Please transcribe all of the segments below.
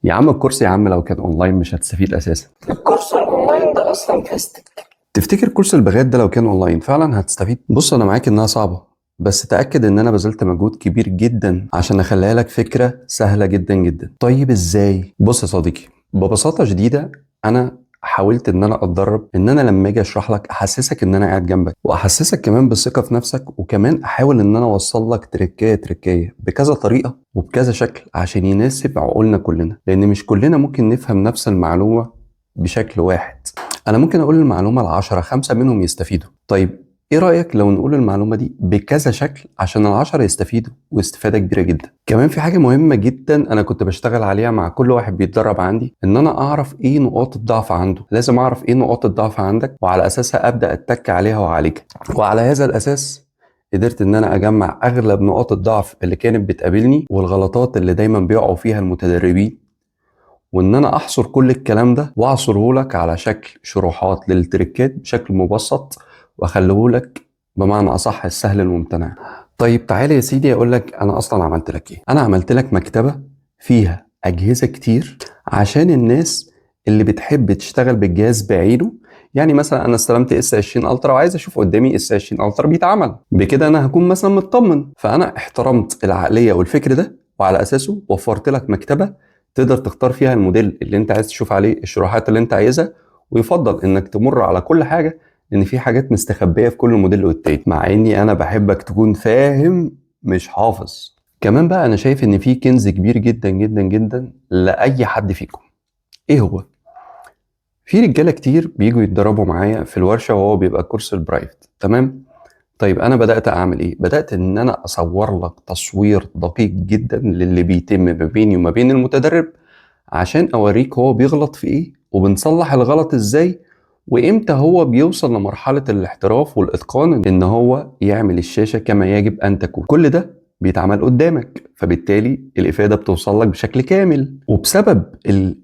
يا عم الكورس يا عم لو كان اونلاين مش هتستفيد اساسا. الكورس الاونلاين ده اصلا فاستك. تفتكر كورس البغات ده لو كان اونلاين فعلا هتستفيد؟ بص انا معاك انها صعبة، بس تأكد ان انا بذلت مجهود كبير جدا عشان اخليها لك فكرة سهلة جدا جدا. طيب ازاي؟ بص يا صديقي، ببساطة شديدة انا حاولت ان انا اتدرب ان انا لما اجي اشرح لك احسسك ان انا قاعد جنبك، واحسسك كمان بالثقة في نفسك، وكمان احاول ان انا اوصل لك تركية تركية بكذا طريقة وبكذا شكل عشان يناسب عقولنا كلنا، لان مش كلنا ممكن نفهم نفس المعلومة بشكل واحد. انا ممكن اقول المعلومه العشرة 5 منهم يستفيدوا. طيب ايه رايك لو نقول المعلومه دي بكذا شكل عشان العشرة يستفيدوا واستفاده كبيره جدا؟ كمان في حاجه مهمه جدا انا كنت بشتغل عليها مع كل واحد بيتدرب عندي، ان انا اعرف ايه نقاط الضعف عنده. لازم اعرف ايه نقاط الضعف عندك، وعلى اساسها ابدا اتك عليها واعالجها. وعلى هذا الاساس قدرت ان انا اجمع اغلب نقاط الضعف اللي كانت بتقابلني والغلطات اللي دايما بيقعوا فيها المتدربين، وان انا احصر كل الكلام ده واعصره لك على شكل شروحات للتريكات بشكل مبسط، واخليه لك بمعنى اصح السهل الممتنع. طيب تعالى يا سيدي اقول لك انا اصلا عملت لك ايه. انا عملت لك مكتبة فيها اجهزة كتير عشان الناس اللي بتحب تشتغل بالجهاز بعينه. يعني مثلا انا استلمت اس 20 الترا وعايز اشوف قدامي اس 20 الترا بيتعمل بكده، انا هكون مثلا مطمن. فانا احترمت العقلية والفكر ده، وعلى اساسه وفرت لك مكتبة تقدر تختار فيها الموديل اللي انت عايز تشوف عليه الشروحات اللي انت عايزها. ويفضل انك تمر على كل حاجة، لان في حاجات مستخبية في كل موديل والتاني، مع اني انا بحبك تكون فاهم مش حافظ. كمان بقى انا شايف ان في كنز كبير جدا جدا جدا لاي حد فيكم. ايه هو؟ في رجالة كتير بيجوا يتدربوا معايا في الورشة وهو بيبقى كورس البرايفت، تمام؟ طيب انا بدات اعمل ايه؟ بدات ان انا اصور لك تصوير دقيق جدا للي بيتم ما بيني وما بين المتدرب، عشان اوريك هو بيغلط في ايه وبنصلح الغلط ازاي، وامتى هو بيوصل لمرحله الاحتراف والاتقان ان هو يعمل الشاشه كما يجب ان تكون. كل ده بيتعمل قدامك، فبالتالي الافاده بتوصل لك بشكل كامل. وبسبب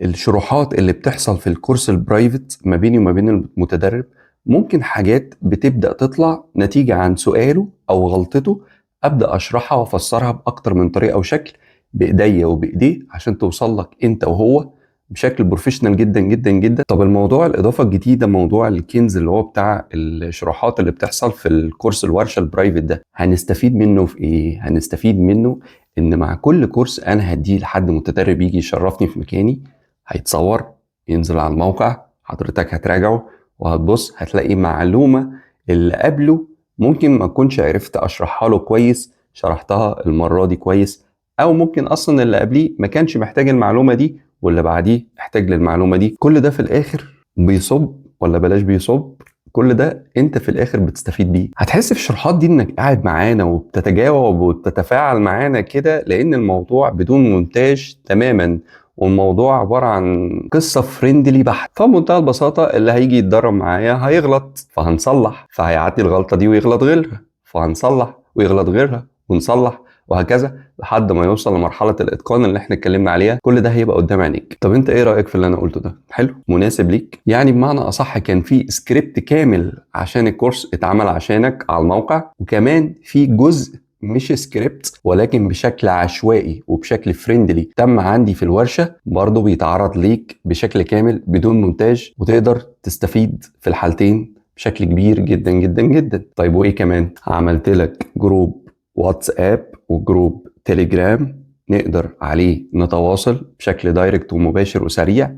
الشروحات اللي بتحصل في الكورس البرايفت ما بيني وما بين المتدرب، ممكن حاجات بتبدأ تطلع نتيجة عن سؤاله أو غلطته أبدأ أشرحها وأفسرها بأكتر من طريقة وشكل بإيديا وبإيديه عشان توصل لك أنت وهو بشكل بروفيشنال جدا جدا جدا. طب الموضوع الإضافة الجديدة، موضوع الكنز اللي هو بتاع الشروحات اللي بتحصل في الكورس الورشة البرايفت ده، هنستفيد منه في إيه؟ هنستفيد منه إن مع كل كورس أنا هديه لحد متدرب يجي يشرفني في مكاني، هيتصور، ينزل على الموقع، حضرتك هتراجعه وهتبص هتلاقي معلومة اللي قبله ممكن ما كنتش عرفت اشرحها له كويس، شرحتها المرة دي كويس. او ممكن اصلا اللي قبليه ما كانش محتاج المعلومة دي واللي بعديه احتاج للمعلومة دي. كل ده في الاخر بيصب، ولا بلاش بيصب، كل ده انت في الاخر بتستفيد بيه. هتحس في الشروحات دي انك قاعد معانا وبتتجاوب وبتتفاعل معانا كده، لان الموضوع بدون مونتاج تماما، والموضوع عبارة عن قصة فريندلي بحت. فبمنتهى البساطة اللي هيجي يتدرب معايا هيغلط فهنصلح، فهيعدي الغلطة دي ويغلط غيرها فهنصلح، ويغلط غيرها ونصلح، وهكذا لحد ما يوصل لمرحلة الإتقان اللي احنا اتكلمنا عليها. كل ده هيبقى قدام عينيك. طب انت ايه رأيك في اللي انا قلته ده؟ حلو؟ مناسب ليك؟ يعني بمعنى أصح كان في سكريبت كامل عشان الكورس اتعمل عشانك على الموقع، وكمان في جزء مش سكريبت ولكن بشكل عشوائي وبشكل فريندلي تم عندي في الورشة برضه بيتعرض ليك بشكل كامل بدون مونتاج، وتقدر تستفيد في الحالتين بشكل كبير جدا جدا جدا. طيب وايه كمان؟ عملت لك جروب واتساب وجروب تليجرام نقدر عليه نتواصل بشكل دايركت ومباشر وسريع،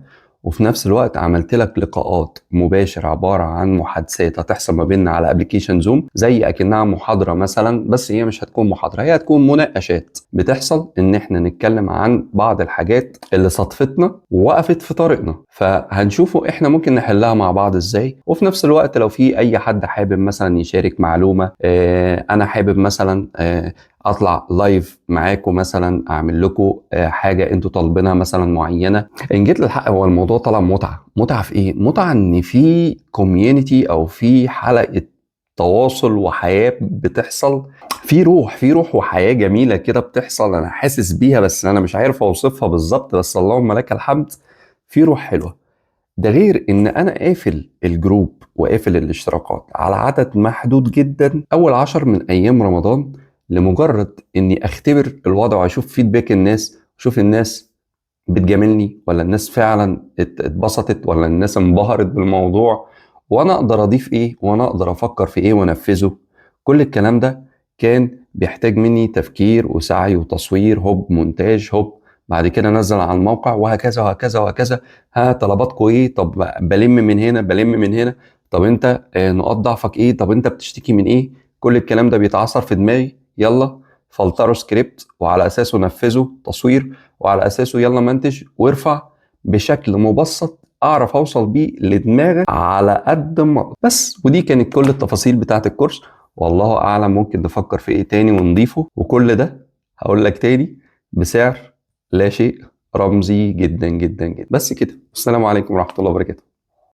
وفي نفس الوقت عملت لك لقاءات مباشرة عبارة عن محادثات هتحصل ما بيننا على ابلكيشن زوم، زي اكنها محاضرة مثلا، بس هي مش هتكون محاضرة، هي هتكون مناقشات بتحصل ان احنا نتكلم عن بعض الحاجات اللي صادفتنا ووقفت في طريقنا، فهنشوفوا احنا ممكن نحلها مع بعض ازاي. وفي نفس الوقت لو في اي حد حابب مثلا يشارك معلومة، انا حابب مثلا اطلع لايف معاكم مثلا، اعمل لكم حاجه انتوا طالبينها مثلا معينه. ان جيت للحق هو الموضوع طلع متعه في ايه؟ متعه ان في كوميونتي او في حلقه تواصل وحياه بتحصل، في روح وحياه جميله كده بتحصل، انا حاسس بيها بس انا مش عارف اوصفها بالظبط، بس اللهم لك الحمد. في روح حلوه. ده غير ان انا قافل الجروب وقافل الاشتراكات على عدد محدود جدا اول 10 من ايام رمضان، لمجرد اني اختبر الوضع واشوف فيدباك الناس، واشوف الناس بتجاملني ولا الناس فعلا اتبسطت ولا الناس انبهرت بالموضوع، وانا اقدر اضيف ايه وانا اقدر افكر في ايه وانفذه. كل الكلام ده كان بيحتاج مني تفكير وسعي وتصوير، هوب مونتاج، هوب بعد كده انزل على الموقع، وهكذا وهكذا وهكذا. ها طلباتكم ايه؟ طب بلم من هنا بلم من هنا. طب انت نقاط ضعفك ايه؟ طب انت بتشتكي من ايه؟ كل الكلام ده بيتعصر في دماغي. يلا فلتروا سكريبت وعلى اساسه نفذه تصوير، وعلى اساسه يلا منتج وارفع بشكل مبسط اعرف اوصل بيه لدماغك على قد ما أقدر. بس ودي كانت كل التفاصيل بتاعت الكورس. والله اعلم ممكن نفكر في ايه تاني ونضيفه، وكل ده هقول لك تاني بسعر لا شيء، رمزي جدا جدا جدا. بس كده، السلام عليكم ورحمة الله وبركاته.